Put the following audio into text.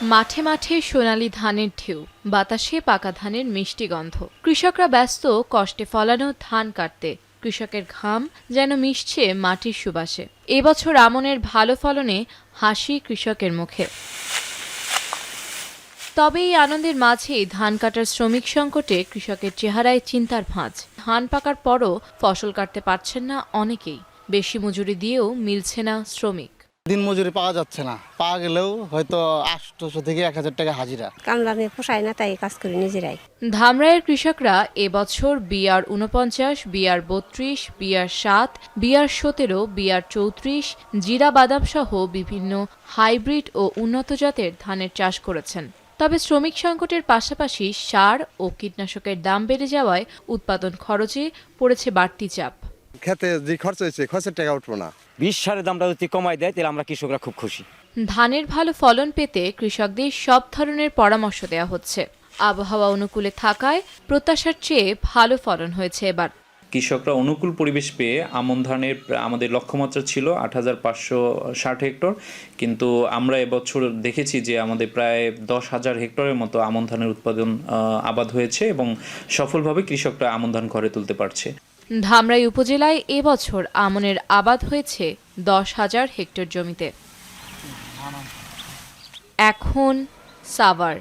মাঠে মাঠে সোনালী ধানের ঢেউ, বাতাসে পাকা ধানের মিষ্টি গন্ধ। কৃষকরা ব্যস্ত কষ্টে ফলানো ধান কাটতে। কৃষকের ঘাম যেন মিশছে মাটির সুবাসে। এবছর আমনের ভালো ফলনে হাসি কৃষকের মুখে। তবে এই আনন্দের মাঝেই ধান কাটার শ্রমিক সংকটে কৃষকের চেহারায় চিন্তার ভাঁজ। ধান পাকার পরও ফসল কাটতে পারছেন না অনেকেই। বেশি মজুরি দিয়েও মিলছে না শ্রমিক। দিন মজুরি পাওয়া যাচ্ছে না, পাওয়া গেলেও হয়তো 800 থেকে 1000 টাকা হাজিরা। কামলা নিয়ে পোষায় না, তাই কাজ করি নিজেরাই। ধামরাইয়ের কৃষকরা এবছর BR49, BR32, BR7, BR17, BR34, জিরা বাদাম সহ বিভিন্ন হাইব্রিড ও উন্নত জাতের ধানের চাষ করেছেন। তবে শ্রমিক সংকটের পাশাপাশি সার ও কীটনাশকের দাম বেড়ে যাওয়ায় উৎপাদন খরচে পড়েছে বাড়তি চাপ। খেতে যে খরচ হয়েছে, খরচের টাকা উঠবো না। বিষ সারের দামটা যদি কমায় দেয় তাহলে আমরা কৃষকরা খুব খুশি। ধানের ভালো ফলন পেতে কৃষকদের সব ধরনের পরামর্শ দেওয়া হচ্ছে। আবহাওয়া অনুকূলে থাকায় প্রত্যাশার চেয়ে ভালো ফলন হয়েছে এবার। কৃষকরা অনুকূল পরিবেশ পেয়ে আমন ধানের আমাদের লক্ষ্যমাত্রা ছিল 8560 হেক্টর, কিন্তু আমরা এবছর দেখেছি যে আমাদের প্রায় 10,000 হেক্টরের মতো আমন ধানের উৎপাদন আবাদ হয়েছে এবং সফলভাবে কৃষকরা আমন ধান ঘরে তুলতে পারছে। ধামরাই উপজেলায় এবছর আমনের আবাদ হয়েছে 10,000 হেক্টর জমিতে। এখন সাভার।